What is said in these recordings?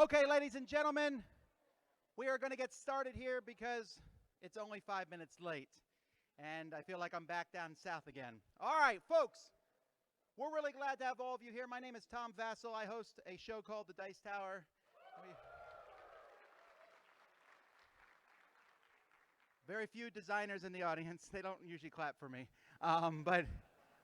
Okay, ladies and gentlemen, we are going to get started here because it's only 5 minutes late, and I feel like I'm back down south again. All right, folks, we're really glad to have all of you here. My name is Tom Vasel. I host a show called The Dice Tower. Very few designers in the audience. They don't usually clap for me. But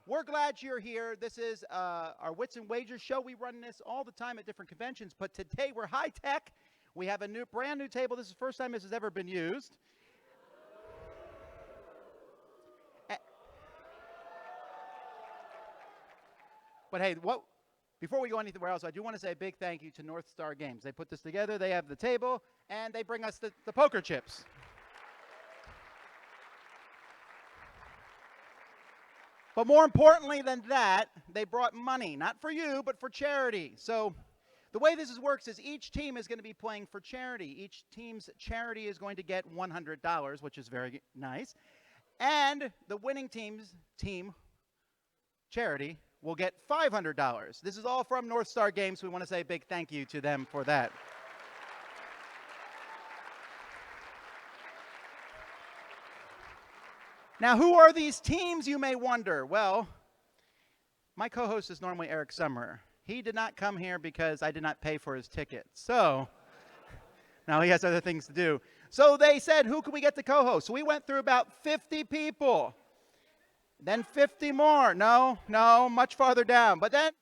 we're glad you're here. This is our Wits and Wagers show. We run this all the time at different conventions, but today we're high tech. We have a brand new table. This is the first time this has ever been used. But hey, before we go anywhere else, I do want to say a big thank you to North Star Games. They put this together. They have the table, and they bring us the poker chips. But more importantly than that, they brought money, not for you, but for charity. So the way this works is each team is going to be playing for charity. Each team's charity is going to get $100, which is very nice. And the winning team charity will get $500. This is all from North Star Games. We want to say a big thank you to them for that. Now, who are these teams, you may wonder? Well, my co-host is normally Eric Summerer. He did not come here because I did not pay for his ticket. So, now he has other things to do. So they said, who can we get to co-host? So we went through about 50 people. Then 50 more. No, much farther down. But then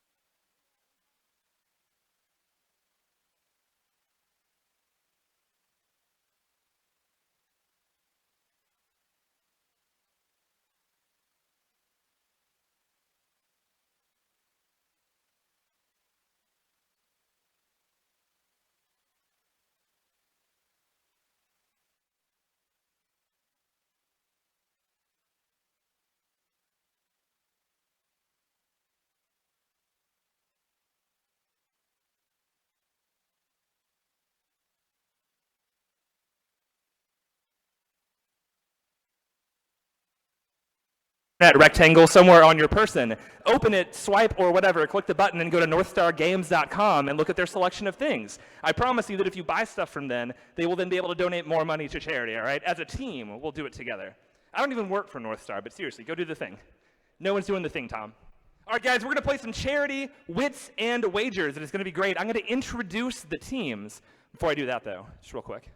that rectangle somewhere on your person. Open it, swipe, or whatever, click the button and go to northstargames.com and look at their selection of things. I promise you that if you buy stuff from them, they will then be able to donate more money to charity, all right? As a team, we'll do it together. I don't even work for North Star, but seriously, go do the thing. No one's doing the thing, Tom. All right, guys, we're going to play some charity, wits, and wagers, and it's going to be great. I'm going to introduce the teams. Before I do that, though, just real quick.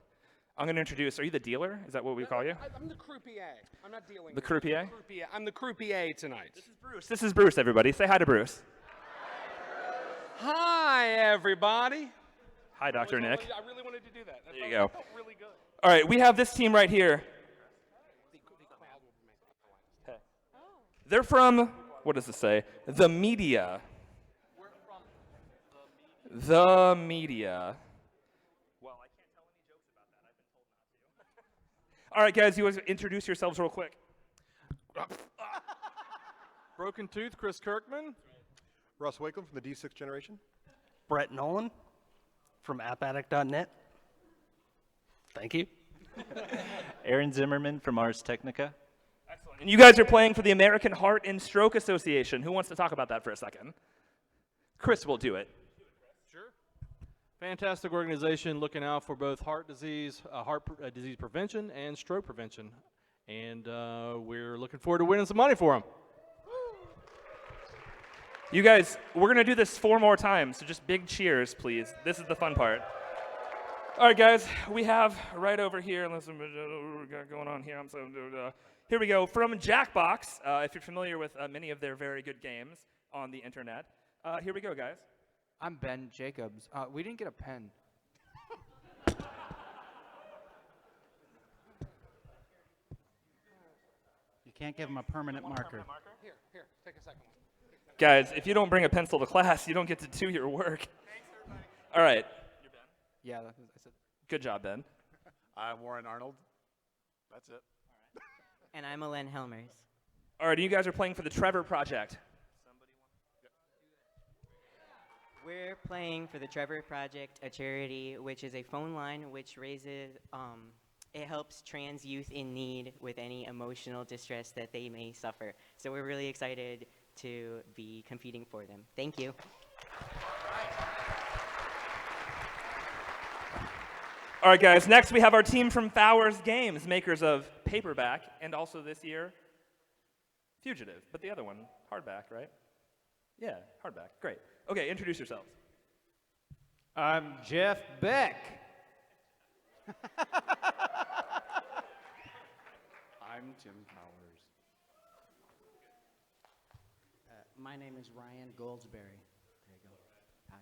I'm going to introduce, are you the dealer? Is that what we call you? I'm the croupier. I'm not dealing. The croupier? I'm the croupier tonight. This is Bruce. This is Bruce, everybody. Say hi to Bruce. Hi, everybody. Hi, Dr. Nick. I really wanted to do that. There you go. That felt really good. All right, we have this team right here. They're from, what does this say? The media. We're from The media. Well, I can't tell any jokes about that. I've been told not to. All right, guys, you guys introduce yourselves real quick. Broken Tooth, Chris Kirkman. Russ Wakeland from the D6 generation. Brett Nolan from AppAddict.net. Thank you. Aaron Zimmerman from Ars Technica. Excellent. And you guys are playing for the American Heart and Stroke Association. Who wants to talk about that for a second? Chris will do it. Sure. Fantastic organization looking out for both heart disease prevention and stroke prevention. And we're looking forward to winning some money for them. You guys, we're going to do this 4 more times, so just big cheers, please. This is the fun part. All right, guys, we have right over here, what we got going on here. Here we go. From Jackbox, if you're familiar with many of their very good games on the internet. Here we go, guys. I'm Ben Jacobs. We didn't get a pen. you can't give them a permanent marker. Here, take a second one. Guys, if you don't bring a pencil to class, you don't get to do your work. Thanks, everybody. All right. You're Ben? Yeah, I said. Good job, Ben. I'm Warren Arnold. That's it. And I'm Alen Helmers. All right, you guys are playing for the Trevor Project. We're playing for the Trevor Project, a charity which is a phone line which raises, it helps trans youth in need with any emotional distress that they may suffer. So we're really excited to be competing for them. Thank you. All right, guys, next we have our team from Fowers Games, makers of Paperback, and also this year, Fugitive, but the other one, Hardback, right? Yeah, Hardback, great. Okay, introduce yourselves. I'm Jeff Beck. I'm Tim Powers. My name is Ryan Goldsberry. There you go. Hi.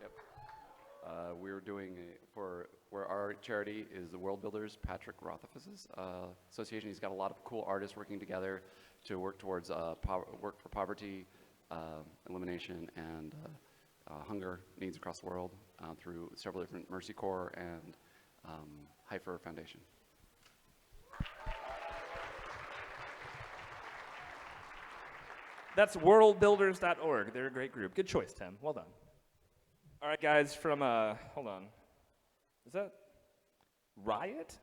Yep. We're doing where our charity is the World Builders Patrick Rothfuss's association. He's got a lot of cool artists working together to work towards work for poverty, elimination, and hunger needs across the world through several different Mercy Corps and Heifer Foundation. That's worldbuilders.org. They're a great group. Good choice, Tim. Well done. All right, guys, from, hold on. Is that Riot?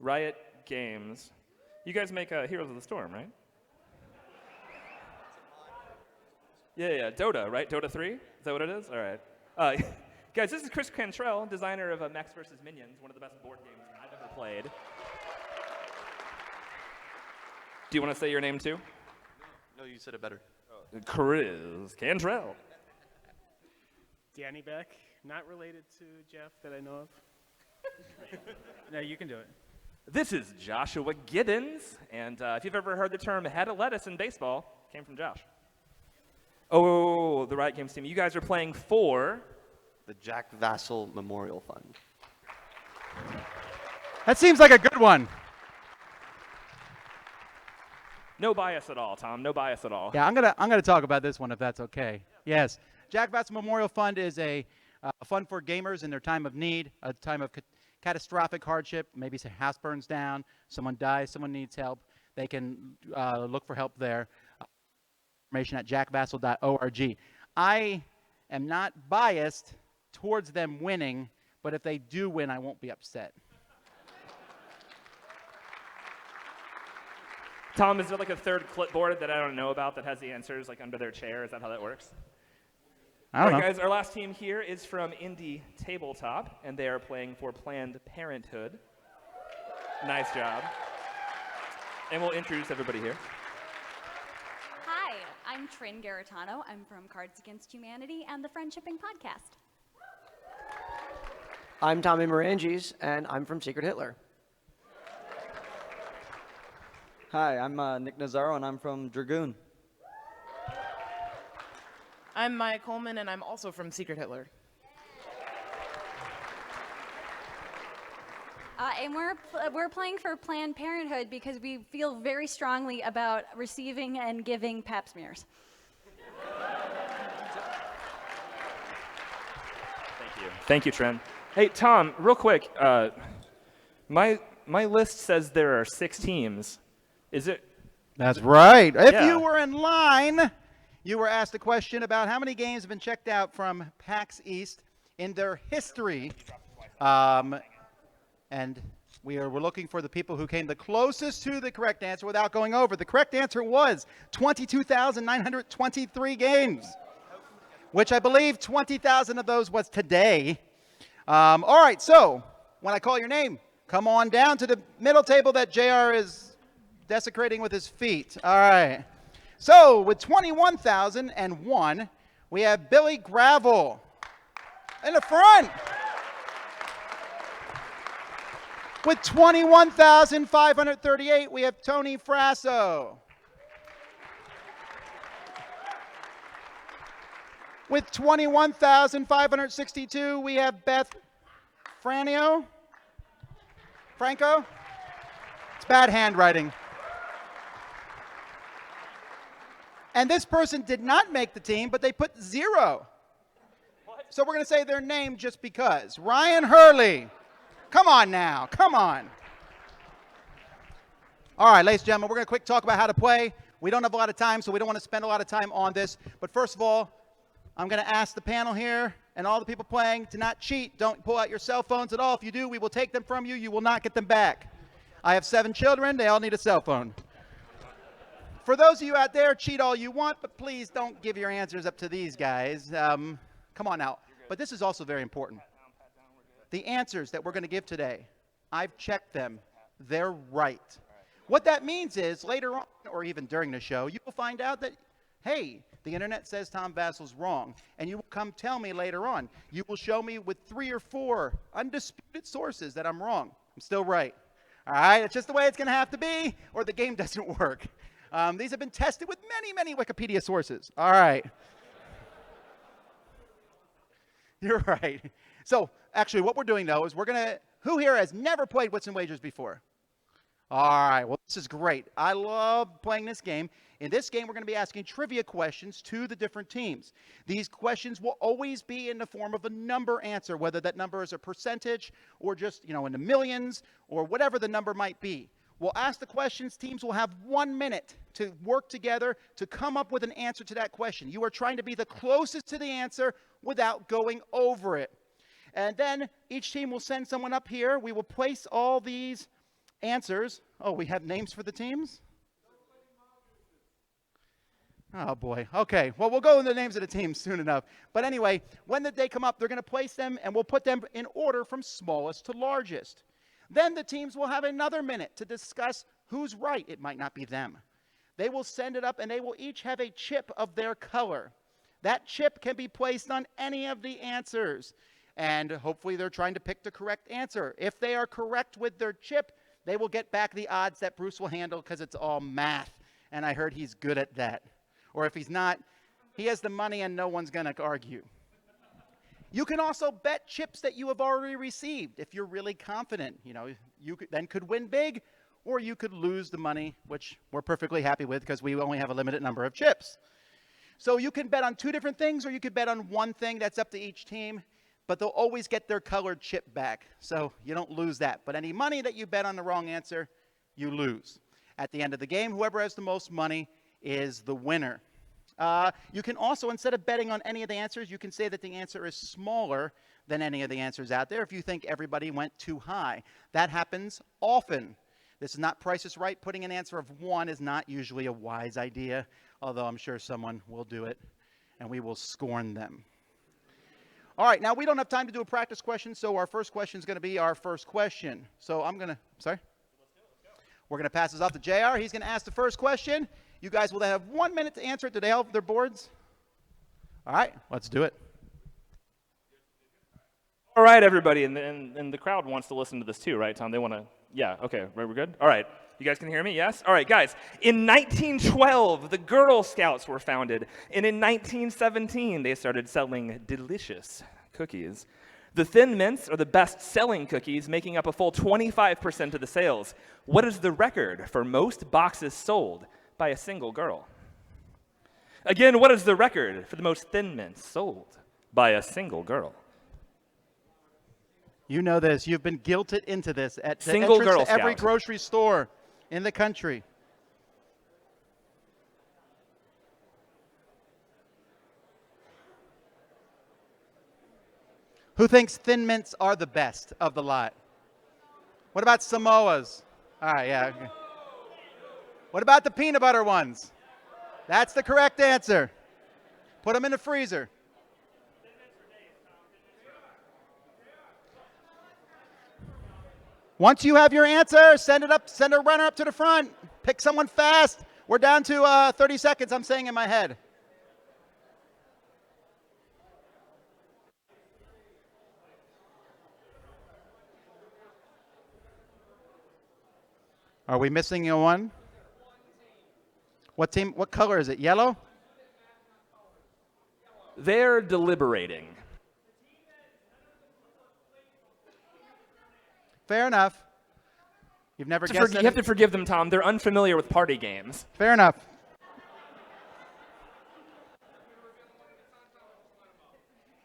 Riot Games. You guys make Heroes of the Storm, right? Yeah, Dota, right? Dota 3? Is that what it is? All right. Guys, this is Chris Cantrell, designer of Max vs. Minions, one of the best board games I've ever played. Do you want to say your name, too? No, you said it better. Chris Cantrell. Danny Beck, not related to Jeff that I know of. No, you can do it. This is Joshua Giddens, and if you've ever heard the term head of lettuce in baseball, came from Josh. Oh, the Riot Games team. You guys are playing for the Jack Vasel Memorial Fund. That seems like a good one. No bias at all, Tom. No bias at all. Yeah, I'm gonna talk about this one if that's okay. Yes, Jack Vasel Memorial Fund is a fund for gamers in their time of need, a time of catastrophic hardship. Maybe a house burns down, someone dies, someone needs help. They can look for help there. Information at jackvasel.org. I am not biased towards them winning, but if they do win, I won't be upset. Tom, is there like a third clipboard that I don't know about that has the answers like under their chair? Is that how that works? I don't know. All right, guys, our last team here is from Indie Tabletop, and they are playing for Planned Parenthood. Nice job. And we'll introduce everybody here. Hi, I'm Trin Garitano. I'm from Cards Against Humanity and the Friendshipping Podcast. I'm Tommy Morangis, and I'm from Secret Hitler. Hi, I'm Nick Nazaro, and I'm from Dragoon. I'm Maya Coleman, and I'm also from Secret Hitler. And we're playing for Planned Parenthood because we feel very strongly about receiving and giving pap smears. Thank you. Thank you, Trin. Hey, Tom, real quick. My list says there are 6 teams. Is it? That's right. If Yeah. you were in line, you were asked a question about how many games have been checked out from PAX East in their history. And we're looking for the people who came the closest to the correct answer without going over. The correct answer was 22,923 games, which I believe 20,000 of those was today. All right, so when I call your name, come on down to the middle table that JR is desecrating with his feet. All right. So with 21,001, we have Billy Gravel in the front. With 21,538, we have Tony Frasso. With 21,562, we have Beth Franco. It's bad handwriting. And this person did not make the team, but they put 0. What? So we're going to say their name just because. Ryan Hurley. Come on now. Come on. All right, ladies and gentlemen, we're going to quick talk about how to play. We don't have a lot of time, so we don't want to spend a lot of time on this. But first of all, I'm going to ask the panel here and all the people playing to not cheat. Don't pull out your cell phones at all. If you do, we will take them from you. You will not get them back. I have 7 children. They all need a cell phone. For those of you out there, cheat all you want, but please don't give your answers up to these guys. Come on now. But this is also very important. the answers that we're going to give today, I've checked them. They're right. What that means is later on, or even during the show, you will find out that, hey, the internet says Tom Vasel's wrong, and you will come tell me later on. You will show me with 3 or 4 undisputed sources that I'm wrong. I'm still right. All right, it's just the way it's going to have to be, or the game doesn't work. These have been tested with many, many Wikipedia sources. All right. You're right. So, actually, what we're doing, though, is we're going to, who here has never played Wits and Wagers before? All right, well, this is great. I love playing this game. In this game, we're going to be asking trivia questions to the different teams. These questions will always be in the form of a number answer, whether that number is a percentage or just, in the millions or whatever the number might be. We'll ask the questions. Teams will have 1 minute to work together to come up with an answer to that question. You are trying to be the closest to the answer without going over it. And then each team will send someone up here. We will place all these answers. Oh, we have names for the teams? Oh, boy. Okay. Well, we'll go into the names of the teams soon enough. But anyway, when they come up, they're going to place them, and we'll put them in order from smallest to largest. Then the teams will have another minute to discuss who's right. It might not be them. They will send it up, and they will each have a chip of their color. That chip can be placed on any of the answers. And hopefully they're trying to pick the correct answer. If they are correct with their chip, they will get back the odds that Bruce will handle because it's all math. And I heard he's good at that. Or if he's not, he has the money and no one's going to argue. You can also bet chips that you have already received if you're really confident. You could win big, or you could lose the money, which we're perfectly happy with because we only have a limited number of chips. So you can bet on 2 different things, or you could bet on one thing. That's up to each team. But they'll always get their colored chip back, so you don't lose that. But any money that you bet on the wrong answer, you lose. At the end of the game, whoever has the most money is the winner. You can also, instead of betting on any of the answers, you can say that the answer is smaller than any of the answers out there if you think everybody went too high. That happens often. This is not Price is Right. Putting an answer of 1 is not usually a wise idea, although I'm sure someone will do it, and we will scorn them. All right, now we don't have time to do a practice question, so our first question is going to be our first question. So we're going to pass this off to JR. He's going to ask the first question. You guys will have 1 minute to answer it. Do they have their boards? All right, let's do it. All right, everybody, and the crowd wants to listen to this too, right, Tom? They want to, yeah, okay, we're good? All right, you guys can hear me, yes? All right, guys, in 1912, the Girl Scouts were founded, and in 1917, they started selling delicious cookies. The Thin Mints are the best-selling cookies, making up a full 25% of the sales. What is the record for most boxes sold by a single girl? Again, what is the record for the most Thin Mints sold by a single girl? You know this. You've been guilted into this at the Single entrance Girl to every Scout. grocery store in the country. Who thinks Thin Mints are the best of the lot? What about Samoas? All right, yeah. Okay. What about the peanut butter ones? That's the correct answer. Put them in the freezer. Once you have your answer, send a runner up to the front. Pick someone fast. We're down to 30 seconds, I'm saying in my head. Are we missing a one? What team? What color is it? Yellow? They're deliberating. Fair enough. You've never guessed You have to forgive them, Tom. They're unfamiliar with party games. Fair enough.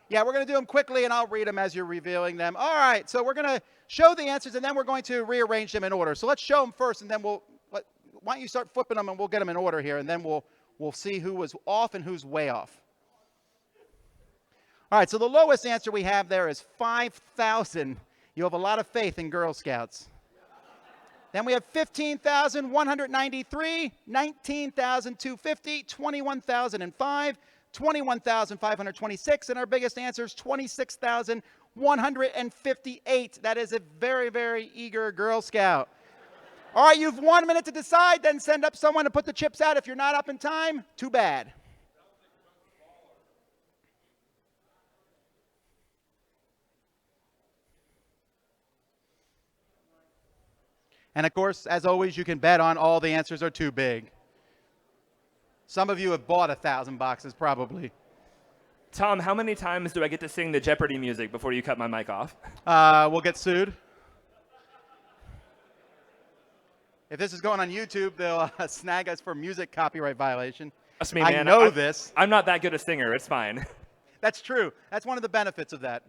Yeah, we're going to do them quickly, and I'll read them as you're revealing them. All right, so we're going to show the answers, and then we're going to rearrange them in order. So let's show them first, and then why don't you start flipping them, and we'll get them in order here, and then we'll see who was off and who's way off. All right, so the lowest answer we have there is 5,000. You have a lot of faith in Girl Scouts. Then we have 15,193, 19,250, 21,005, 21,526, and our biggest answer is 26,199. 158. That is a very, very eager Girl Scout. All right, you've 1 minute to decide, then send up someone to put the chips out. If you're not up in time, too bad. And of course, as always, you can bet on all the answers are too big. Some of you have bought 1,000 boxes, probably. Tom, how many times do I get to sing the Jeopardy music before you cut my mic off? We'll get sued. If this is going on YouTube, they'll snag us for music copyright violation. Trust me, man. I know this. I'm not that good a singer. It's fine. That's true. That's one of the benefits of that.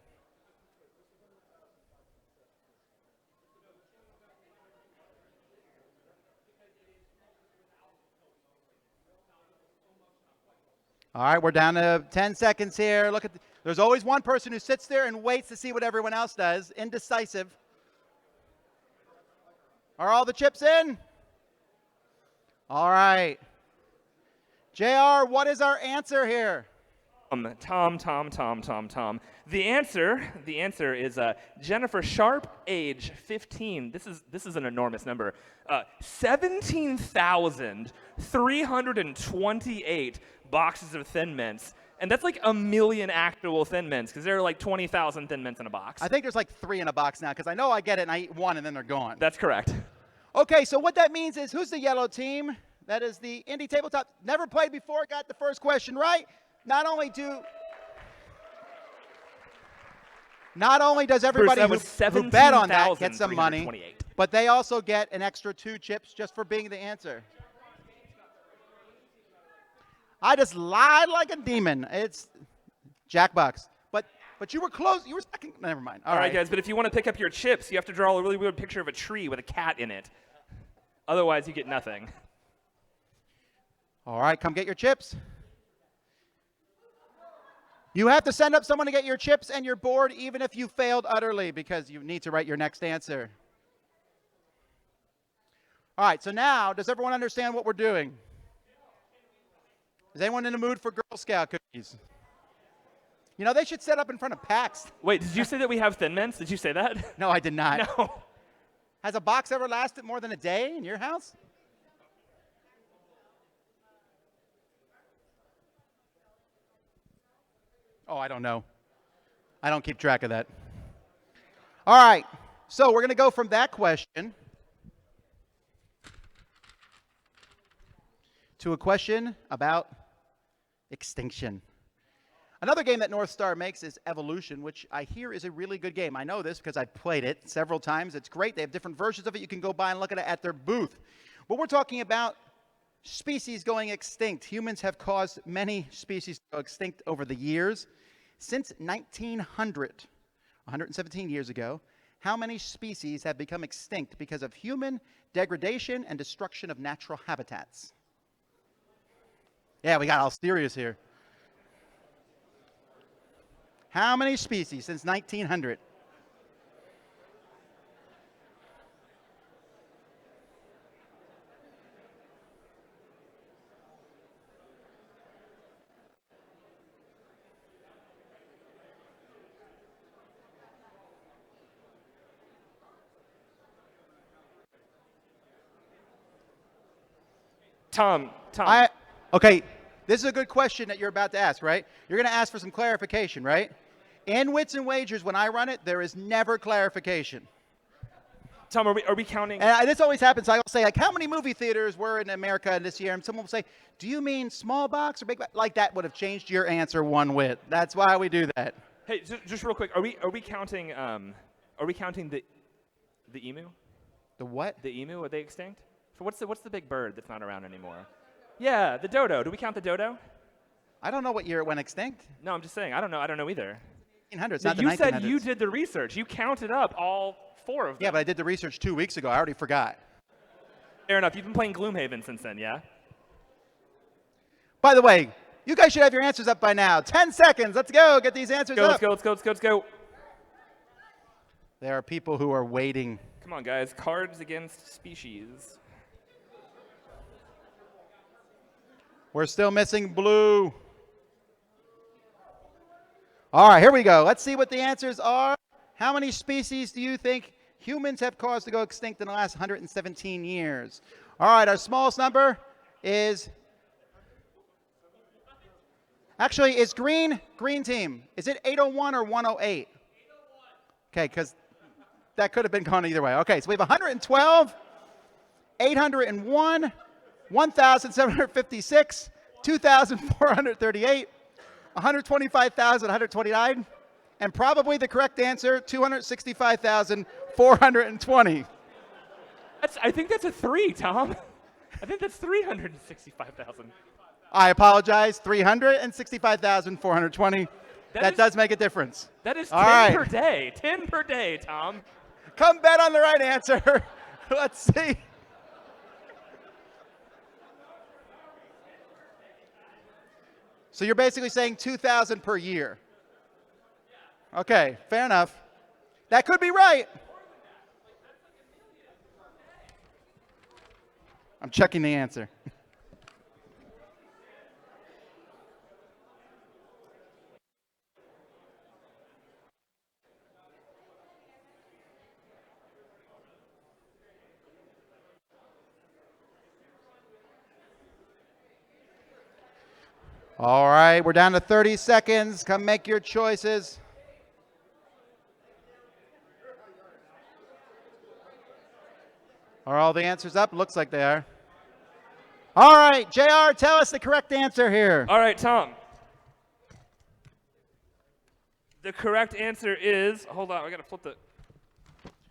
All right, we're down to 10 seconds here. Look at there's always one person who sits there and waits to see what everyone else does. Indecisive. Are all the chips in? All right. JR, what is our answer here? Tom. The answer is Jennifer Sharp, age 15. This is an enormous number. 17,328 boxes of Thin Mints. And that's like 1 million actual Thin Mints, because there are like 20,000 Thin Mints in a box. I think there's like 3 in a box now, because I know I get it and I eat one and then they're gone. That's correct. Okay, so what that means is, who's the yellow team? That is the Indie Tabletop. Never played before, got the first question right. Not only does everybody who bet on that get some money, but they also get an extra 2 chips just for being the answer. I just lied like a demon. It's Jackbox. But you were close. You were second. Never mind. All right, guys, but if you want to pick up your chips, you have to draw a really weird picture of a tree with a cat in it. Otherwise, you get nothing. All right, come get your chips. You have to send up someone to get your chips and your board, even if you failed utterly, because you need to write your next answer. All right, so now, does everyone understand what we're doing? Is anyone in the mood for Girl Scout cookies? You know, they should set up in front of PAX. Wait, did you say that we have Thin Mints? Did you say that? No, I did not. No. Has a box ever lasted more than a day in your house? Oh, I don't know. I don't keep track of that. All right, so we're going to go from that question to a question about extinction. Another game that North Star makes is Evolution, which I hear is a really good game. I know this because I've played it several times. It's great. They have different versions of it. You can go by and look at it at their booth. But we're talking about species going extinct. Humans have caused many species to go extinct over the years. Since 1900, 117 years ago, how many species have become extinct because of human degradation and destruction of natural habitats? Yeah, we got all serious here. How many species since 1900? Tom. Okay, this is a good question that you're about to ask, right? You're going to ask for some clarification, right? In Wits and Wagers, when I run it, there is never clarification. Tom, are we counting? And this always happens. I'll say, like, how many movie theaters were in America this year? And someone will say, do you mean small box or big box? Like, that would have changed your answer one whit. That's why we do that. Hey, just real quick, are we counting the emu? The what? The emu? Are they extinct? So what's the big bird that's not around anymore? Yeah, the dodo. Do we count the dodo? I don't know what year it went extinct. No, I'm just saying. I don't know either. 1800s, No, not the 1900s. you said you did the research. You counted up all 4 of them. Yeah, but I did the research 2 weeks ago. I already forgot. Fair enough. You've been playing Gloomhaven since then, yeah? By the way, you guys should have your answers up by now. 10 seconds. Let's go. Get these answers up. Let's go. There are people who are waiting. Come on, guys. Cards against species. We're still missing blue. All right, here we go. Let's see what the answers are. How many species do you think humans have caused to go extinct in the last 117 years? All right, our smallest number is, actually, is green team. Is it 801 or 108? Okay, because that could have been gone either way. Okay, so we have 112, 801, 1,756, 2,438, 125,129, and probably the correct answer, 265,420. I think that's a 3, Tom. I think that's 365,000. I apologize, 365,420. That does make a difference. That is 10 All right. per day. 10 per day, Tom. Come bet on the right answer. Let's see. So you're basically saying 2,000 per year. Okay, fair enough. That could be right. I'm checking the answer. All right, we're down to 30 seconds. Come make your choices. Are all the answers up? Looks like they are. All right, JR, tell us the correct answer here. All right, Tom. The correct answer is, hold on, I got to flip the.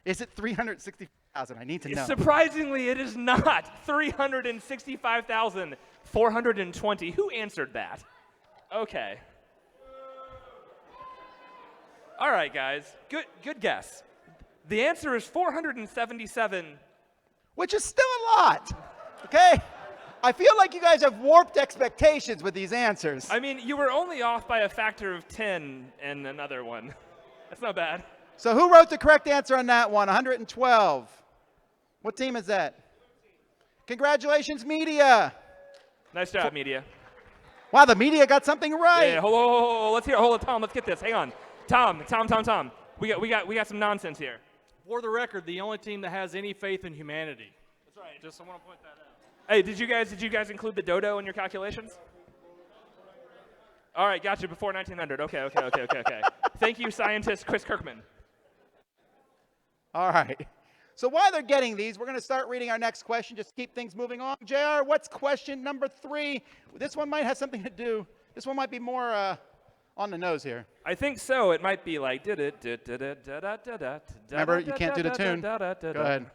Is it 360,000? I need to know. Surprisingly, it is not 365,420. Who answered that? Okay. All right, guys. Good guess. The answer is 477. Which is still a lot. Okay? I feel like you guys have warped expectations with these answers. I mean, you were only off by a factor of 10 and another one. That's not bad. So who wrote the correct answer on that one? 112. What team is that? Congratulations, media. Nice job, media. Wow, the media got something right. Yeah, hold on. Let's hear. Hold on, Tom. Let's get this. Hang on, Tom. We got some nonsense here. For the record, the only team that has any faith in humanity. That's right. Just I want to point that out. Hey, did you guys include the dodo in your calculations? All right, gotcha. Before 1900. Okay. Thank you, scientist Chris Kirkman. All right. So while they're getting these, we're going to start reading our next question. Just keep things moving on. JR, what's question number 3? This one might have something to do. This one might be more on the nose here. I think so. It might be like. Remember, you can't do the tune. Go ahead.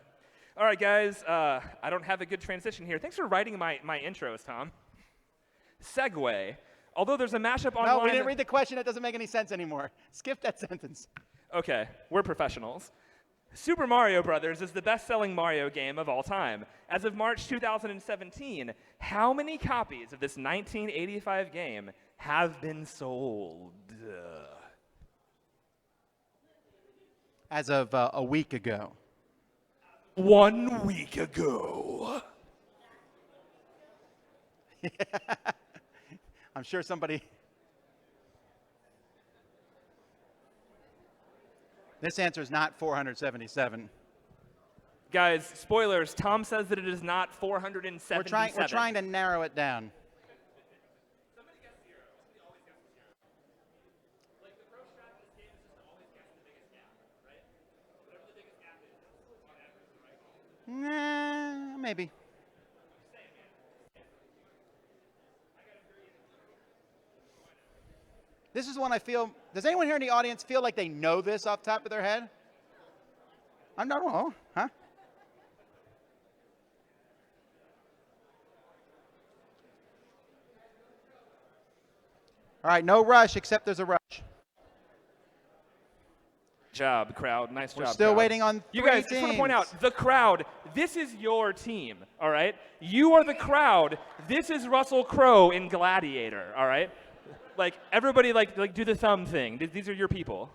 All right, guys. I don't have a good transition here. Thanks for writing my intros, Tom. Segue. Although there's a mashup online. No, we didn't read the question. That doesn't make any sense anymore. Skip that sentence. Okay, we're professionals. Super Mario Bros. Is the best-selling Mario game of all time. As of March 2017, how many copies of this 1985 game have been sold? As of a week ago. 1 week ago. I'm sure somebody... This answer is not 477. Guys, spoilers. Tom says that it is not 477. We're trying to narrow it down. Somebody guess 0. Somebody always guesses 0. Like the pro strat in this game is just to always guess the biggest gap, right? Whatever the biggest gap is, on average the right call. Nah, maybe. This is one I feel, does anyone here in the audience feel like they know this off the top of their head? I'm not wrong, huh? All right, no rush, except there's a rush. Job, crowd. Nice job. We're still crowd. waiting on you three guys. Just want to point teams. out the crowd. This is your team. All right. You are the crowd. This is Russell Crowe in Gladiator. All right. Like everybody, like do the thumb thing. These are your people.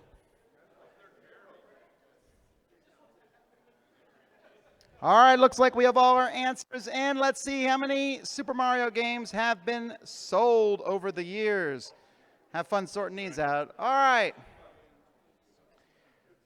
All right, looks like we have all our answers in. Let's see how many Super Mario games have been sold over the years. Have fun sorting these out. All right.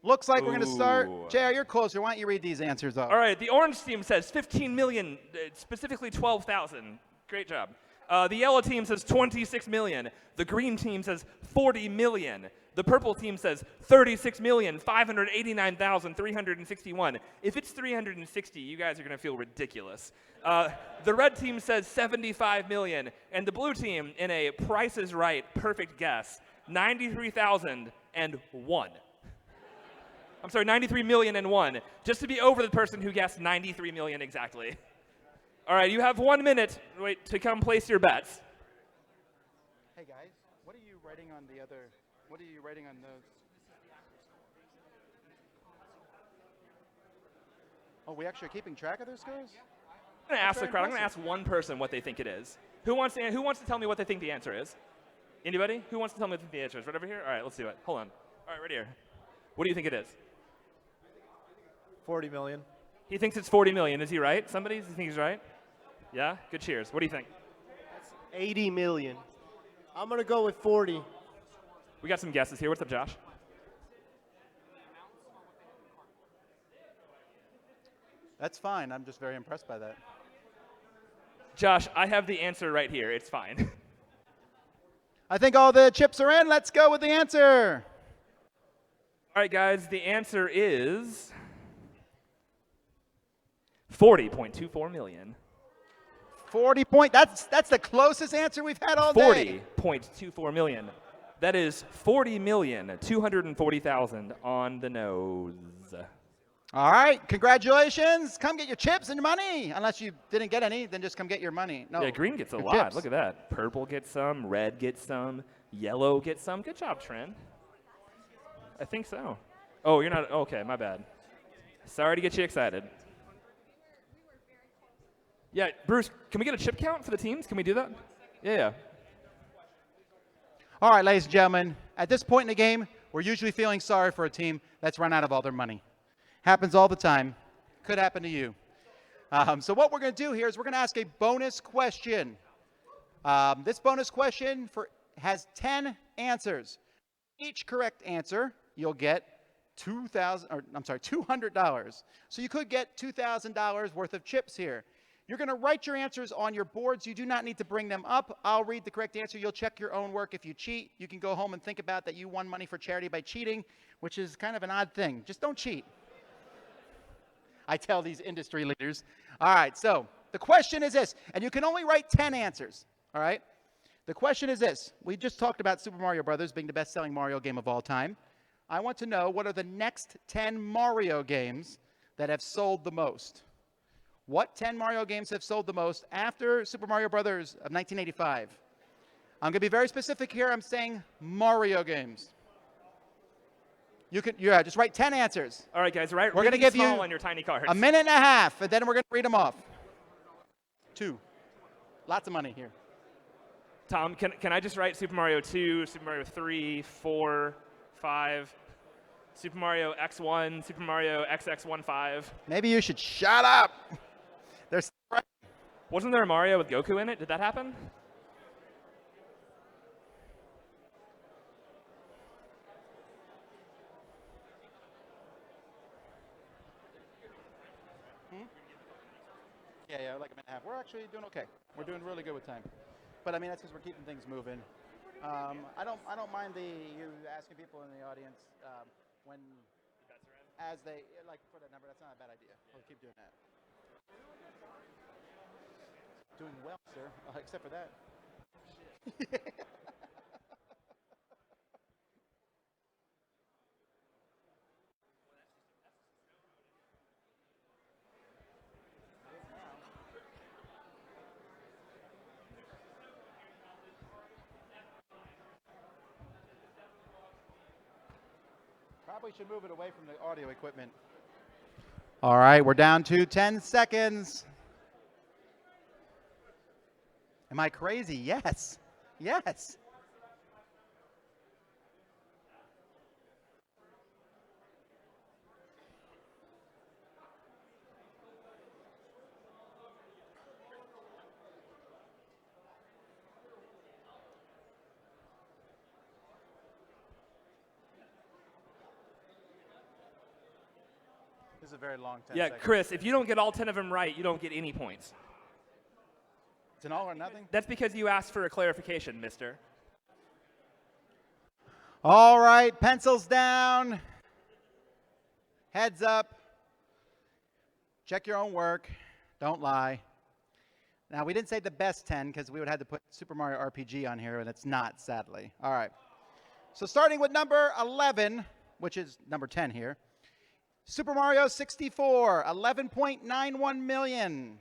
Looks like we're going to start. Ooh. JR, you're closer. Why don't you read these answers off? All right, the orange team says 15 million, specifically 12,000. Great job. The yellow team says 26 million. The green team says 40 million. The purple team says 36,589,361. If it's 360, you guys are going to feel ridiculous. The red team says 75 million. And the blue team, in a Price is Right perfect guess, 93,001. I'm sorry, 93,000,001, just to be over the person who guessed 93 million exactly. All right, you have 1 minute to come place your bets. Hey, guys, what are you writing on the other? What are you writing on those? Oh, we actually are keeping track of their scores? I'm going to ask the crowd. I'm going to ask one person what they think it is. Who wants to tell me what they think the answer is? Anybody? Who wants to tell me what the answer is? Right over here? All right, let's do it. Hold on. All right, right here. What do you think it is? 40 million. He thinks it's 40 million. Is he right? Somebody thinks he's right? Yeah? Good cheers. What do you think? 80 million. I'm going to go with 40. We got some guesses here. What's up, Josh? That's fine. I'm just very impressed by that. Josh, I have the answer right here. It's fine. I think all the chips are in. Let's go with the answer. All right, guys, the answer is 40.24 million. 40 point. That's the closest answer we've had all day. 40.24 million. That is 40,240,000 on the nose. All right, congratulations. Come get your chips and your money. Unless you didn't get any, then just come get your money. No, yeah, green gets a your lot. chips. Look at that. Purple gets some. Red gets some. Yellow gets some. Good job, Trent. I think so. Oh, you're not. Okay, my bad. Sorry to get you excited. Yeah, Bruce, can we get a chip count for the teams? Can we do that? Yeah. All right, ladies and gentlemen, at this point in the game, we're usually feeling sorry for a team that's run out of all their money. Happens all the time. Could happen to you. So what we're going to do here is we're going to ask a bonus question. This bonus question has 10 answers. Each correct answer, you'll get $200. So you could get $2,000 worth of chips here. You're going to write your answers on your boards. You do not need to bring them up. I'll read the correct answer. You'll check your own work. If you cheat, you can go home and think about that you won money for charity by cheating, which is kind of an odd thing. Just don't cheat. I tell these industry leaders. All right, so the question is this, and you can only write 10 answers, all right? The question is this. We just talked about Super Mario Brothers being the best-selling Mario game of all time. I want to know what are the next 10 Mario games that have sold the most. What 10 Mario games have sold the most after Super Mario Brothers of 1985? I'm going to be very specific here. I'm saying Mario games. You can, just write 10 answers. All right, guys, right? We're going to give you on your tiny cards. a minute and a half, and then we're going to read them off. 2. Lots of money here. Tom, can I just write Super Mario 2, Super Mario 3, 4, 5, Super Mario X1, Super Mario XX15? Maybe you should shut up. There's Wasn't there a Mario with Goku in it? Did that happen? Yeah, like a minute and a half. We're actually doing okay. We're doing really good with time. But I mean, that's because we're keeping things moving. I don't mind you asking people in the audience when as they like for that number. That's not a bad idea. We'll keep doing that. Doing well, sir. Except for that. Probably should move it away from the audio equipment. All right, we're down to 10 seconds. Am I crazy? Yes. Yes. This is a very long 10 Yeah, seconds. Chris, if you don't get all 10 of them right, you don't get any points. It's an all or nothing? That's because you asked for a clarification, mister. All right, pencils down. Heads up. Check your own work. Don't lie. Now, we didn't say the best 10 because we would have to put Super Mario RPG on here, and it's not, sadly. All right. So starting with number 11, which is number 10 here. Super Mario 64, 11.91 million.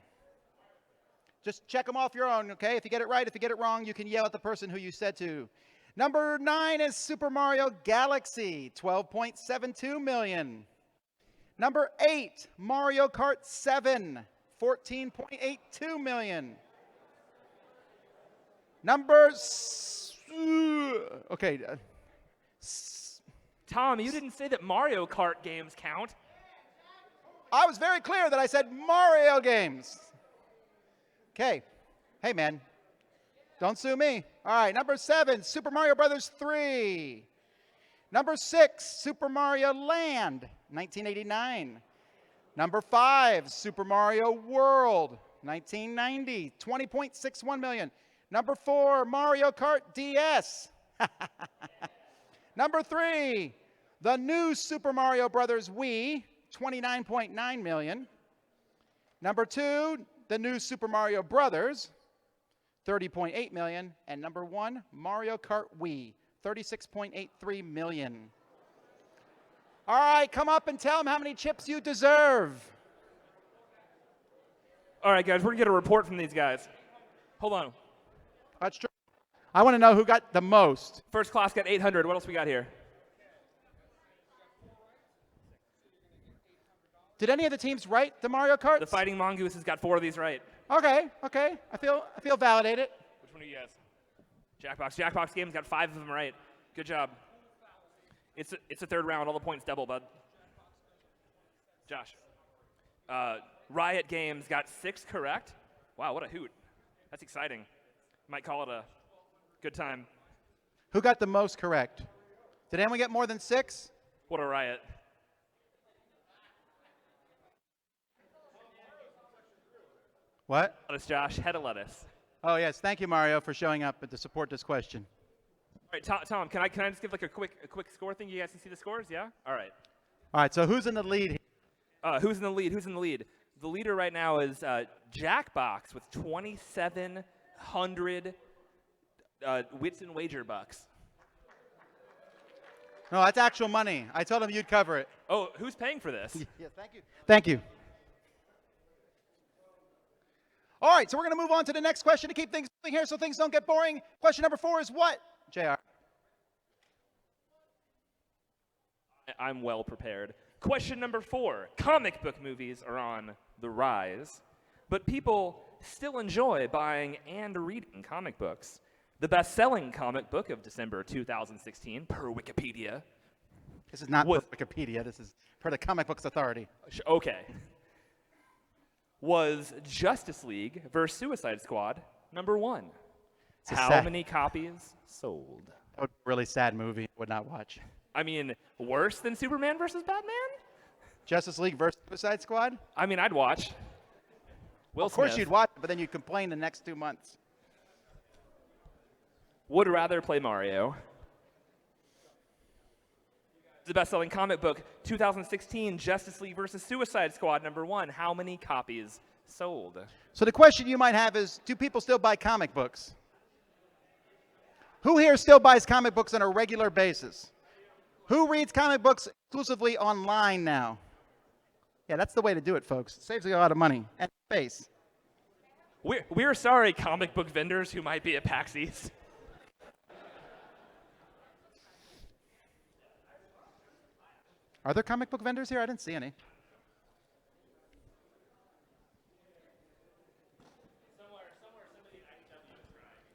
Just check them off your own, okay? If you get it right, if you get it wrong, you can yell at the person who you said to. Number 9 is Super Mario Galaxy, 12.72 million. Number 8, Mario Kart 7, 14.82 million. Okay. Tom, you didn't say that Mario Kart games count. I was very clear that I said Mario games. Okay. Hey, man. Don't sue me. All right, number 7, Super Mario Brothers 3. Number 6, Super Mario Land, 1989. Number 5, Super Mario World, 1990, 20.61 million. Number 4, Mario Kart DS. Number 3, the new Super Mario Brothers Wii, 29.9 million. Number 2, the new Super Mario Brothers, 30.8 million. And number 1, Mario Kart Wii, 36.83 million. All right, come up and tell them how many chips you deserve. All right, guys, we're going to get a report from these guys. Hold on. That's true. I want to know who got the most. First class got 800. What else we got here? Did any of the teams write the Mario Kart? The Fighting Mongoose has got 4 of these right. Okay. I feel validated. Which one are you guys? Jackbox. Jackbox Games got 5 of them right. Good job. It's a third round. All the points double, bud. Josh. Riot Games got 6 correct. Wow, what a hoot. That's exciting. Might call it a good time. Who got the most correct? Did anyone get more than 6? What a riot. What? Lettuce, Josh. Head of lettuce. Oh, yes. Thank you, Mario, for showing up to support this question. All right, Tom, can I just give like a quick score thing? You guys can see the scores, yeah? All right. All right, so who's in the lead here? Who's in the lead? The leader right now is Jackbox with 2,700 Wits and Wager bucks. No, that's actual money. I told him you'd cover it. Oh, who's paying for this? Yes, thank you. Thank you. All right, so we're going to move on to the next question to keep things moving here so things don't get boring. Question number 4 is what, JR? I'm well prepared. Question number 4. Comic book movies are on the rise, but people still enjoy buying and reading comic books. The best-selling comic book of December 2016, per Wikipedia. This is not per Wikipedia. This is per the Comic Books Authority. Okay. Was Justice League vs. Suicide Squad number 1. How many copies sold? That would be a really sad movie. I would not watch. I mean, worse than Superman versus Batman? Justice League versus Suicide Squad? I mean, I'd watch. Will Of course Smith you'd watch it, but then you'd complain the next 2 months. would rather play Mario. The best-selling comic book, 2016, Justice League vs. Suicide Squad, number 1. How many copies sold? So the question you might have is, do people still buy comic books? Who here still buys comic books on a regular basis? Who reads comic books exclusively online now? Yeah, that's the way to do it, folks. It saves you a lot of money and space. We're sorry, comic book vendors who might be at PAX East. Are there comic book vendors here? I didn't see any.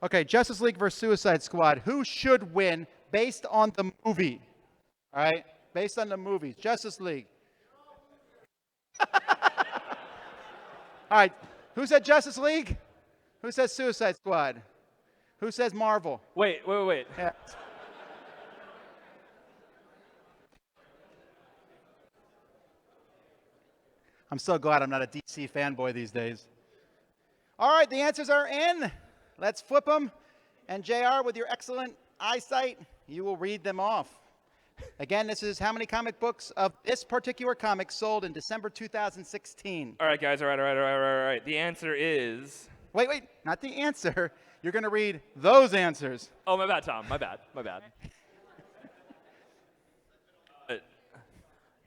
Okay, Justice League versus Suicide Squad. Who should win based on the movie? All right, based on the movies. Justice League. All right, who said Justice League? Who says Suicide Squad? Who says Marvel? Wait. Yeah. I'm so glad I'm not a DC fanboy these days. All right, the answers are in. Let's flip them. And JR, with your excellent eyesight, you will read them off. Again, this is how many comic books of this particular comic sold in December 2016. All right, guys. All right. The answer is... Wait, not the answer. You're going to read those answers. Oh, my bad, Tom. My bad.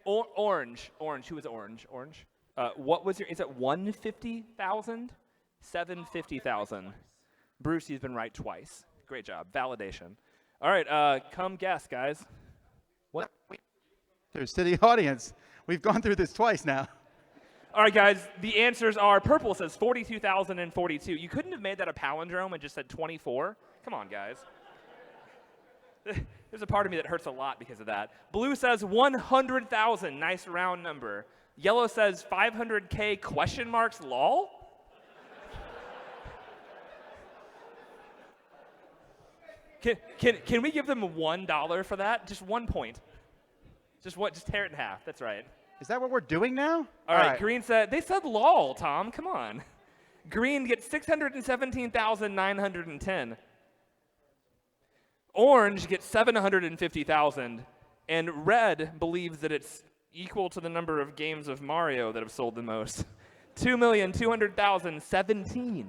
Orange. Who is orange? Orange. What was your... Is it 150,000? 750,000. Bruce, you've been right twice. Great job. Validation. All right, come guess, guys. What? To the audience. We've gone through this twice now. All right, guys, the answers are purple says 42,042. You couldn't have made that a palindrome and just said 24? Come on, guys. There's a part of me that hurts a lot because of that. Blue says 100,000. Nice round number. Yellow says 500K question marks lol? Can we give them $1 for that? Just 1 point. Just tear it in half. That's right. Is that what we're doing now? All right. Green said, they said lol, Tom. Come on. Green gets 617,910. Orange gets 750,000. And red believes that it's equal to the number of games of Mario that have sold the most. 2,200,017.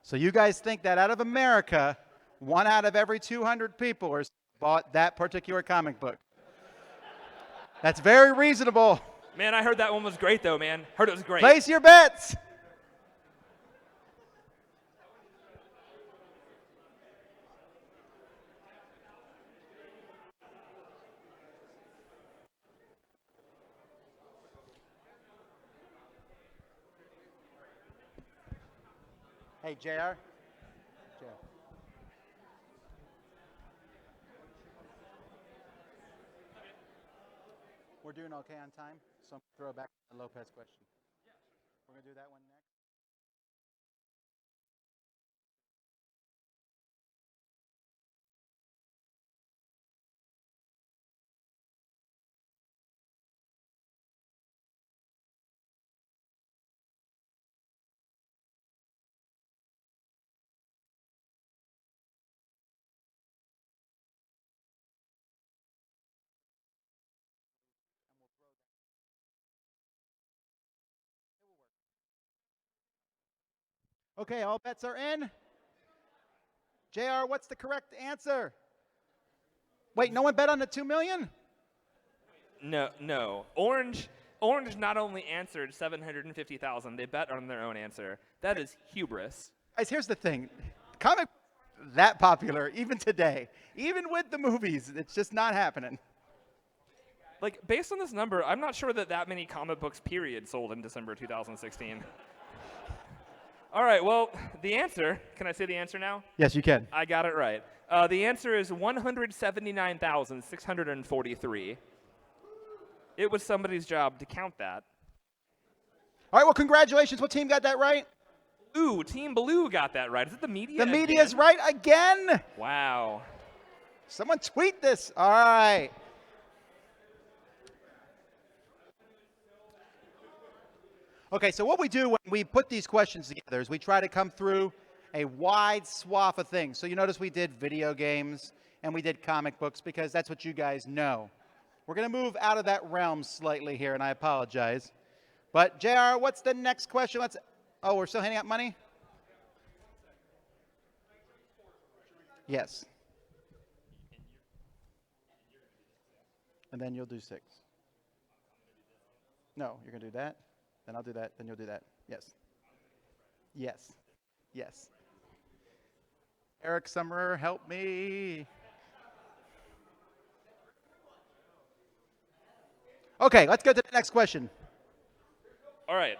So you guys think that out of America, 1 out of every 200 people bought that particular comic book. That's very reasonable. Man, I heard that one was great, though, man. Heard it was great. Place your bets. Hey, JR. We're doing okay on time, so I'm going to throw back the Lopez question. We're going to do that one next. Okay, all bets are in. JR, what's the correct answer? Wait, no one bet on the 2 million? No. Orange not only answered 750,000, they bet on their own answer. That is hubris. Guys, here's the thing. Comic that popular, even today. Even with the movies, it's just not happening. Like, based on this number, I'm not sure that many comic books, period, sold in December 2016. All right, well, the answer, can I say the answer now? Yes, you can. I got it right. The answer is 179,643. It was somebody's job to count that. All right, well, congratulations. What team got that right? Ooh, Team Blue got that right. Is it the media? The media's right again. Wow. Someone tweet this. All right. Okay, so what we do when we put these questions together is we try to come through a wide swath of things. So you notice we did video games and we did comic books because that's what you guys know. We're going to move out of that realm slightly here, and I apologize. But, JR, what's the next question? Oh, we're still handing out money? Yes. And then you'll do 6. No, you're going to do that. Then I'll do that. Then you'll do that. Yes. Yes. Yes. Eric Summerer, help me. Okay, let's go to the next question. All right.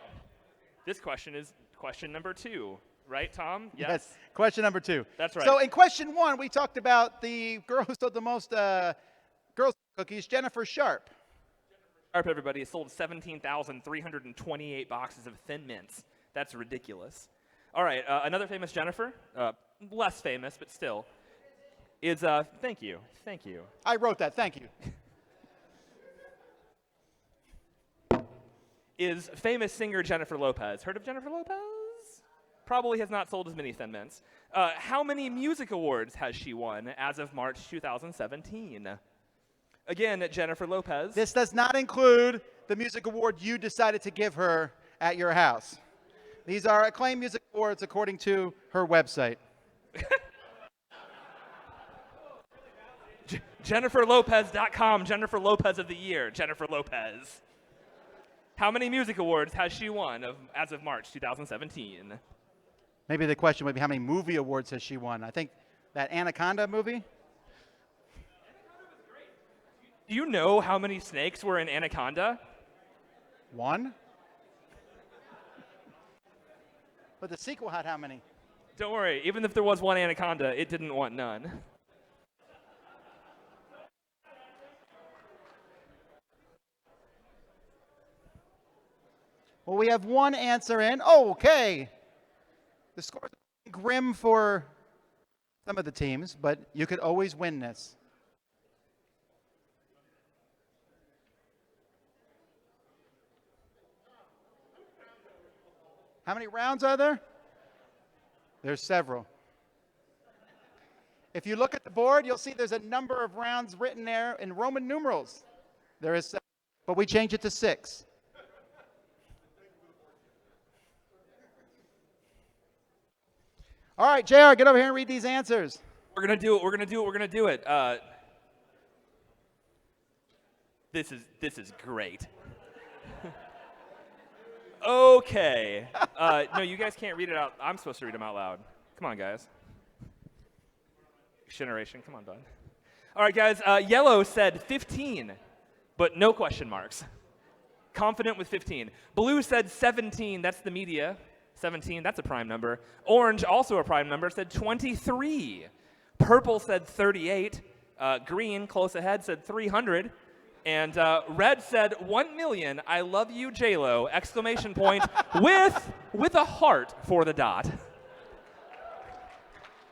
This question is question number 2. Right, Tom? Yes. Question number 2. That's right. So in question 1, we talked about the girl who sold the most girls' cookies, Jennifer Sharp. Sharp, everybody, has sold 17,328 boxes of Thin Mints. That's ridiculous. All right, another famous Jennifer, less famous, but still, is, thank you. I wrote that, thank you. is famous singer Jennifer Lopez. Heard of Jennifer Lopez? Probably has not sold as many Thin Mints. How many music awards has she won as of March 2017? Again, Jennifer Lopez. This does not include the music award you decided to give her at your house. These are acclaimed music awards according to her website. JenniferLopez.com, Jennifer Lopez of the Year, Jennifer Lopez. How many music awards has she won as of March 2017? Maybe the question would be how many movie awards has she won? I think that Anaconda movie. Do you know how many snakes were in Anaconda? One. But the sequel had how many? Don't worry, even if there was one Anaconda, it didn't want none. Well, we have one answer in. Oh, okay. The score is grim for some of the teams, but you could always win this. How many rounds are there? There's several. If you look at the board, you'll see there's a number of rounds written there in Roman numerals. There is 7, but we change it to 6. All right, JR, get over here and read these answers. We're going to do it. We're going to do it. We're going to do it. This is great. Okay. No, you guys can't read it out. I'm supposed to read them out loud. Come on, guys. Generation, come on, bud. All right, guys. Yellow said 15, but no question marks. Confident with 15. Blue said 17. That's the media. 17, that's a prime number. Orange, also a prime number, said 23. Purple said 38. Green, close ahead, said 300. And red said 1 million. I love you, J-Lo! Exclamation point with a heart for the dot.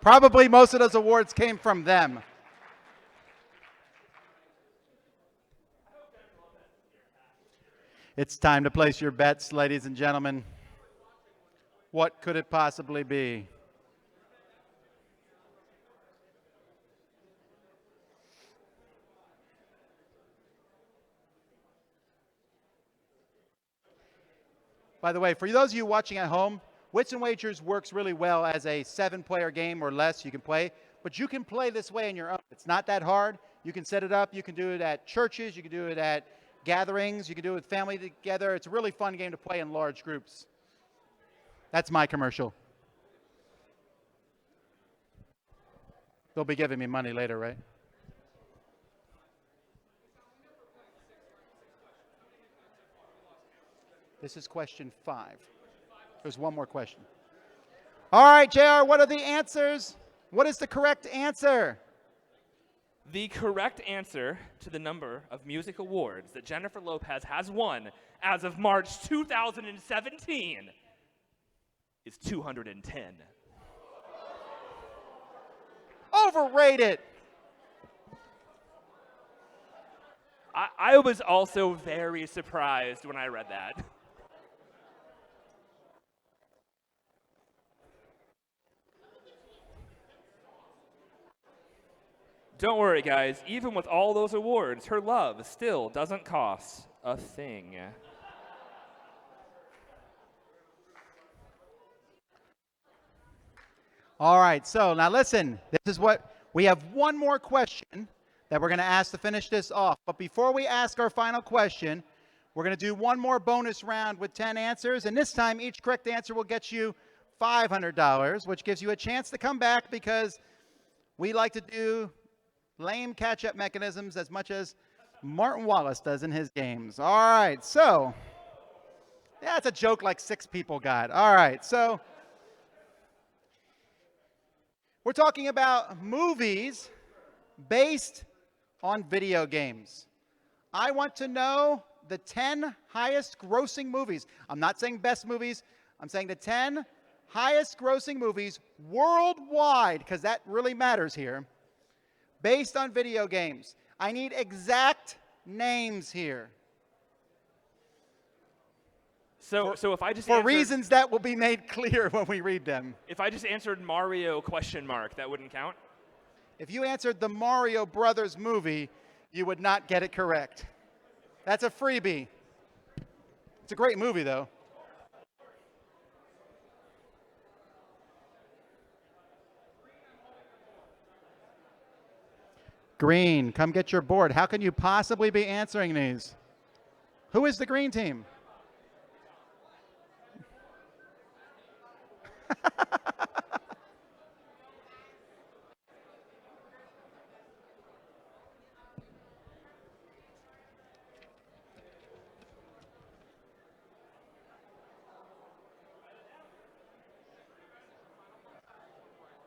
Probably most of those awards came from them. It's time to place your bets, ladies and gentlemen. What could it possibly be? By the way, for those of you watching at home, Wits Wagers works really well as a 7-player game or less you can play, but you can play this way on your own. It's not that hard. You can set it up. You can do it at churches. You can do it at gatherings. You can do it with family together. It's a really fun game to play in large groups. That's my commercial. They'll be giving me money later, right? This is question 5. There's one more question. All right, JR, what are the answers? What is the correct answer? The correct answer to the number of music awards that Jennifer Lopez has won as of March 2017 is 210. Overrated. I was also very surprised when I read that. Don't worry, guys. Even with all those awards, her love still doesn't cost a thing. All right, so now listen. This is what we have. One more question that we're going to ask to finish this off. But before we ask our final question, we're going to do one more bonus round with 10 answers. And this time, each correct answer will get you $500, which gives you a chance to come back because we like to do lame catch-up mechanisms as much as Martin Wallace does in his games. All right, so yeah, it's a joke like 6 people got. All right, so we're talking about movies based on video games. I want to know the 10 highest grossing movies. I'm not saying best movies. I'm saying the 10 highest grossing movies worldwide, because that really matters here, based on video games. I need exact names here. So if I just For answered, reasons that will be made clear when we read them. if I just answered Mario question mark, that wouldn't count? If you answered the Mario Brothers movie, you would not get it correct. That's a freebie. It's a great movie, though. Green, come get your board. How can you possibly be answering these? Who is the green team?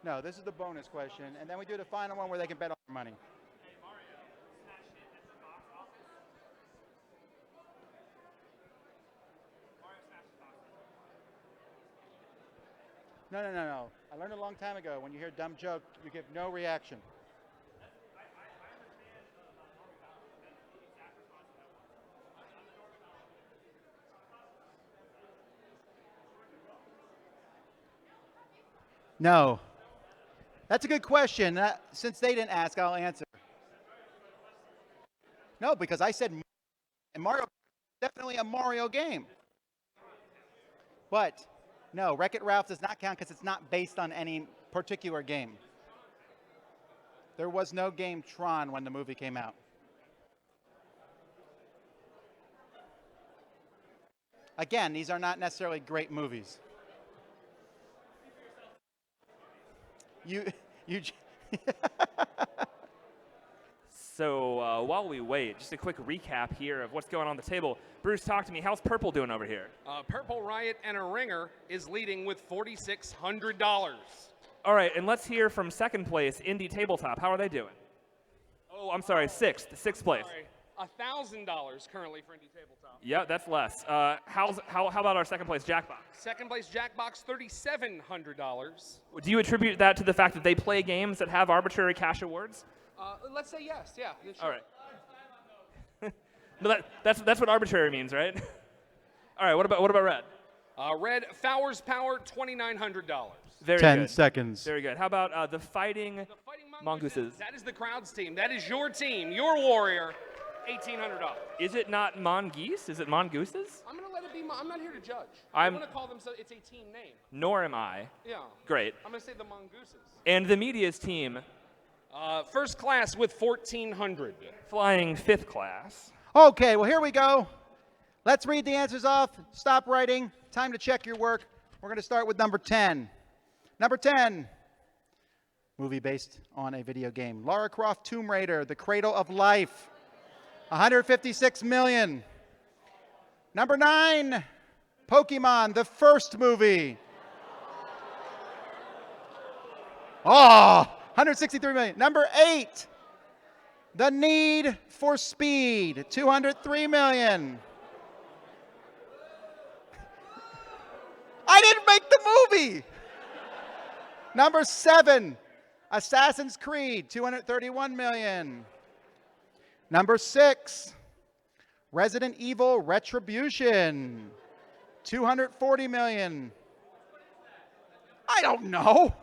No, this is the bonus question, and then we do the final one where they can bet all their money. No. I learned a long time ago, when you hear a dumb joke, you give no reaction. No. That's a good question. Since they didn't ask, I'll answer. No, because I said Mario, definitely a Mario game. But no, Wreck-It Ralph does not count because it's not based on any particular game. There was no game Tron when the movie came out. Again, these are not necessarily great movies. You So while we wait, just a quick recap here of what's going on the table. Bruce, talk to me. How's Purple doing over here? Purple Riot and a Ringer is leading with $4,600. All right, and let's hear from second place, Indie Tabletop. How are they doing? Oh, I'm sorry, sixth place. Sorry, $1,000 currently for Indie Tabletop. Yeah, that's less. How about our second place, Jackbox? Second place Jackbox, $3,700. Do you attribute that to the fact that they play games that have arbitrary cash awards? Let's say yes. Yeah. Sure. All right. No, that's what arbitrary means, right? All right. What about Red? Red Fowers Power, $2,900. Very 10 good. seconds. Very good. How about the Fighting Mongooses? That is the crowd's team. That is your team, your warrior, $1,800. Is it not Mongoose? Is it Mongooses? I'm gonna let it be. I'm not here to judge. I'm gonna call them so it's a team name. Nor am I. Yeah. Great. I'm gonna say the Mongooses. And the media's team. First class with $1,400. Flying fifth class. Okay, well, here we go. Let's read the answers off. Stop writing. Time to check your work. We're going to start with number 10. Number 10, movie based on a video game. Lara Croft Tomb Raider, The Cradle of Life, $156 million. Number 9, Pokemon, the first movie. Oh, $163 million. Number 8, The Need for Speed, $203 million. I didn't make the movie. Number 7, Assassin's Creed, $231 million. Number 6, Resident Evil Retribution, $240 million. I don't know.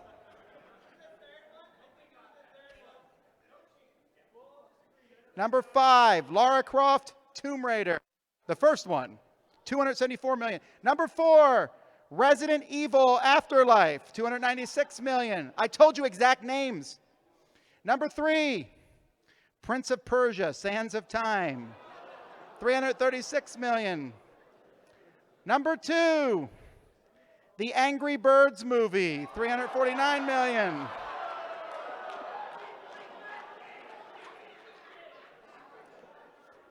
Number 5, Lara Croft Tomb Raider, the first one, $274 million. Number 4, Resident Evil Afterlife, $296 million. I told you exact names. Number 3, Prince of Persia, Sands of Time, $336 million. Number 2, The Angry Birds movie, $349 million.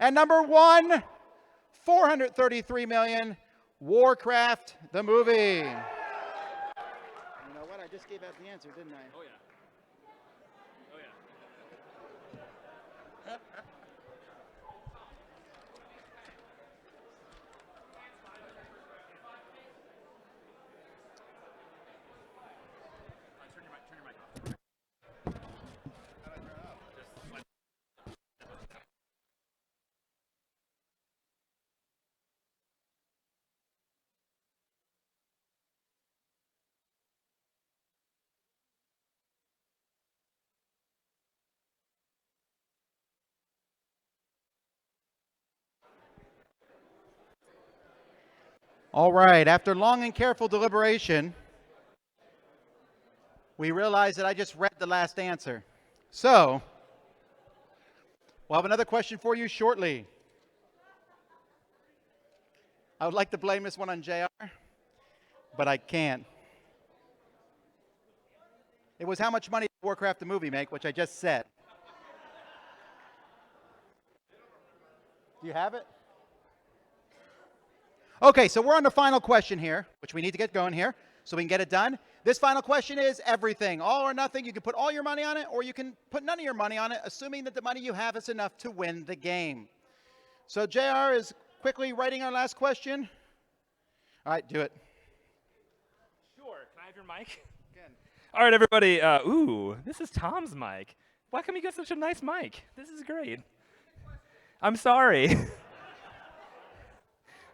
And number 1, $433 million, Warcraft, the movie. You know what? I just gave out the answer, didn't I? Oh, yeah. All right, after long and careful deliberation, we realized that I just read the last answer. So, we'll have another question for you shortly. I would like to blame this one on JR, but I can't. It was how much money did Warcraft the movie make, which I just said. Do you have it? Okay, so we're on the final question here, which we need to get going here so we can get it done. This final question is everything, all or nothing. You can put all your money on it, or you can put none of your money on it, assuming that the money you have is enough to win the game. So JR is quickly writing our last question. All right, do it. Sure. Can I have your mic? Again. All right, everybody. Ooh, this is Tom's mic. Why come you got such a nice mic? This is great. I'm sorry.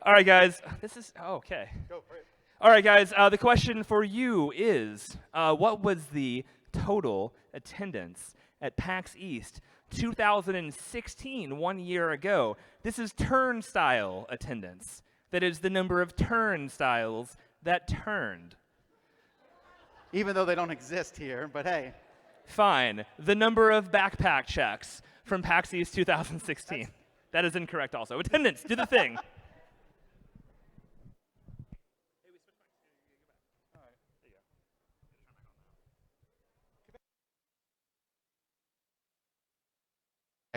All right, guys. This is okay. Go for it. All right, guys. The question for you is, what was the total attendance at PAX East 2016, 1 year ago? This is turnstile attendance. That is the number of turnstiles that turned. Even though they don't exist here, but hey. Fine. The number of backpack checks from PAX East 2016. That is incorrect also. Attendance, do the thing.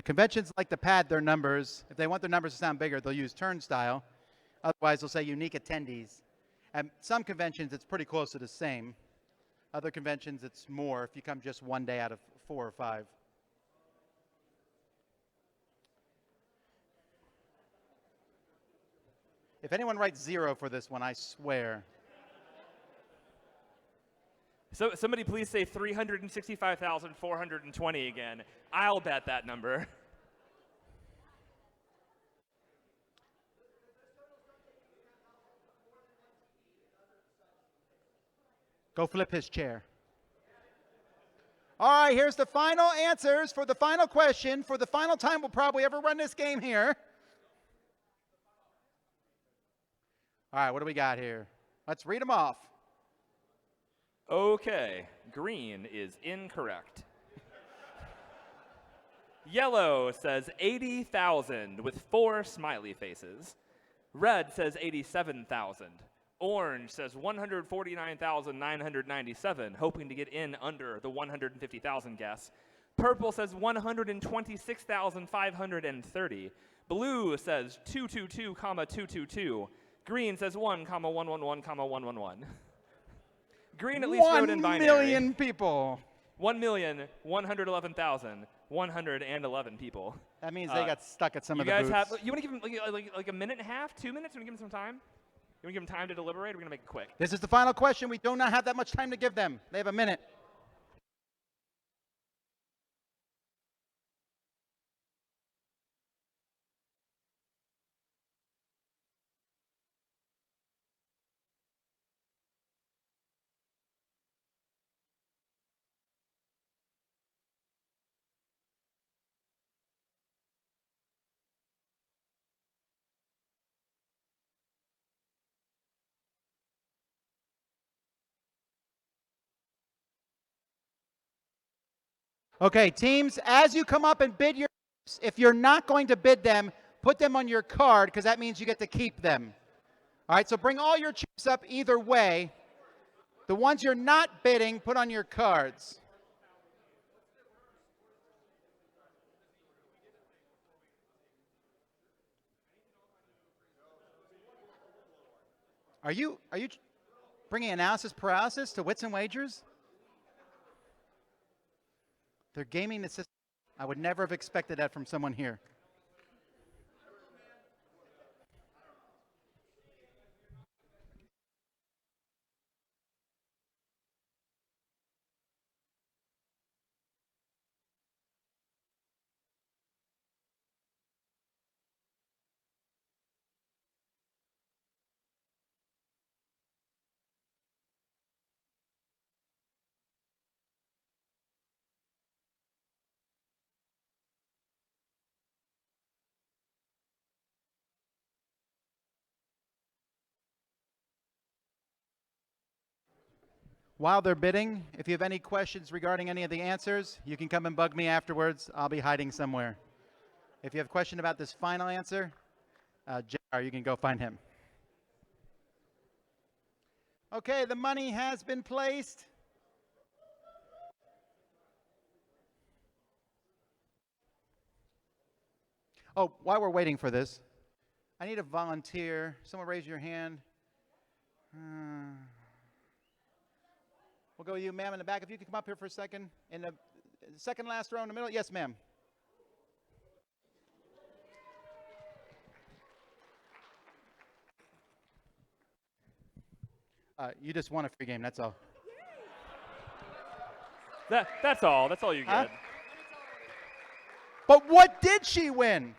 Conventions like to pad their numbers. If they want their numbers to sound bigger, they'll use turnstile. Otherwise, they'll say unique attendees. At some conventions, it's pretty close to the same. Other conventions, it's more if you come just one day out of 4 or 5. If anyone writes 0 for this one, I swear. So somebody please say 365,420 again. I'll bet that number. Go flip his chair. All right, here's the final answers for the final question. For the final time we'll probably ever run this game here. All right, what do we got here? Let's read them off. Okay, green is incorrect. Yellow says 80,000 with 4 smiley faces. Red says 87,000. Orange says 149,997, hoping to get in under the 150,000 guess. Purple says 126,530. Blue says 222, 222. Green says 1, 111, 111. Green at least wrote in binary. 1 million people. 1,111,111 people. That means they got stuck at some of the You booths. guys have, you want to give them like a minute and a half, 2 minutes? You want to give them some time? You want to give them time to deliberate? We're going to make it quick. This is the final question. We do not have that much time to give them. They have a minute. Okay, teams, as you come up and bid your, if you're not going to bid them, put them on your card because that means you get to keep them. All right, so bring all your chips up either way. The ones you're not bidding, put on your cards. Are you bringing analysis paralysis to Wits and Wagers? They're gaming the system. I would never have expected that from someone here. While they're bidding, if you have any questions regarding any of the answers, you can come and bug me afterwards. I'll be hiding somewhere. If you have a question about this final answer, JR, you can go find him. Okay, the money has been placed. Oh, while we're waiting for this, I need a volunteer. Someone raise your hand. We'll go with you, ma'am, in the back. If you could come up here for a second. In the second last row in the middle. Yes, ma'am. You just won a free game, that's all. That's all. That's all you get. But what did she win?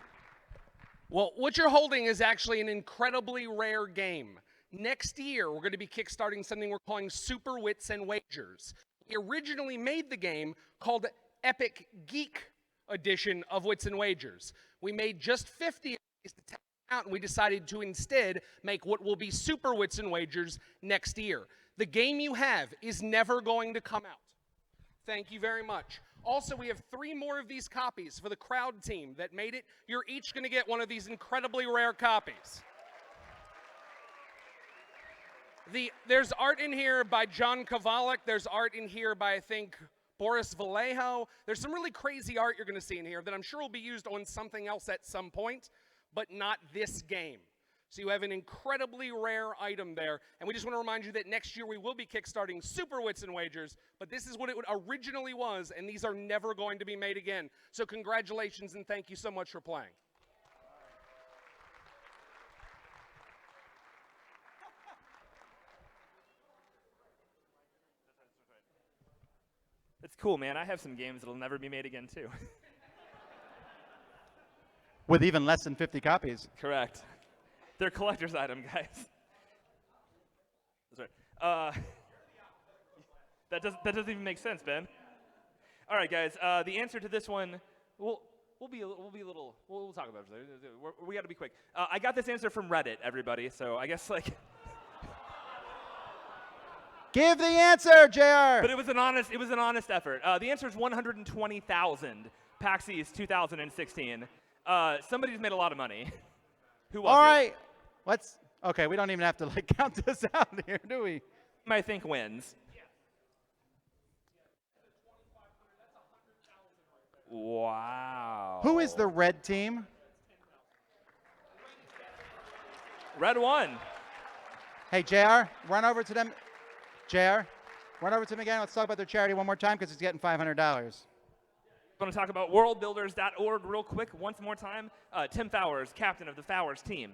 Well, what you're holding is actually an incredibly rare game. Next year, we're going to be kickstarting something we're calling Super Wits and Wagers. We originally made the game called Epic Geek Edition of Wits and Wagers. We made just 50 of these to test out, and we decided to instead make what will be Super Wits and Wagers next year. The game you have is never going to come out. Thank you very much. Also, we have 3 more of these copies for the crowd team that made it. You're each going to get one of these incredibly rare copies. There's art in here by John Kovalik. There's art in here by, I think, Boris Vallejo. There's some really crazy art you're going to see in here that I'm sure will be used on something else at some point, but not this game. So you have an incredibly rare item there. And we just want to remind you that next year we will be kickstarting Super Wits and Wagers, but this is what it originally was, and these are never going to be made again. So congratulations and thank you so much for playing. It's cool, man. I have some games that'll never be made again, too. With even less than 50 copies. Correct. They're collector's item, guys. That's right. That doesn't even make sense, Ben. All right, guys. The answer to this one, we'll talk about it. We got to be quick. I got this answer from Reddit, everybody. So I guess like. Give the answer, JR. But it was an honest effort. The answer is 120,000. PAX East 2016. Somebody's made a lot of money. Who was it? All right. Okay, we don't even have to count this out here, do we? I think wins. Wow. Who is the red team? Red won. Hey, JR, run over to them. JR, run over to them again. Let's talk about their charity one more time because it's getting $500. I want to talk about worldbuilders.org real quick once more time. Tim Fowers, captain of the Fowers team.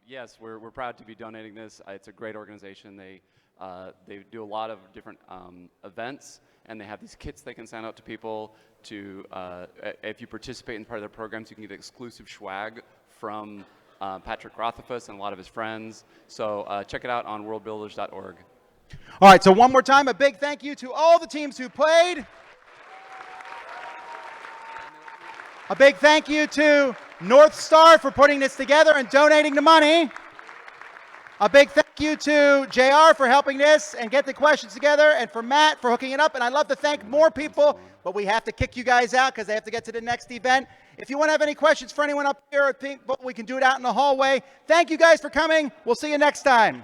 Yes, we're proud to be donating this. It's a great organization. They do a lot of different events, and they have these kits they can send out to people to, if you participate in part of their programs, you can get exclusive swag from Patrick Rothfuss and a lot of his friends. So check it out on worldbuilders.org. All right, so one more time, a big thank you to all the teams who played. A big thank you to North Star for putting this together and donating the money. A big thank you to JR for helping this and get the questions together, and for Matt for hooking it up. And I'd love to thank more people, but we have to kick you guys out because they have to get to the next event. If you want to have any questions for anyone up here, we can do it out in the hallway. Thank you guys for coming. We'll see you next time.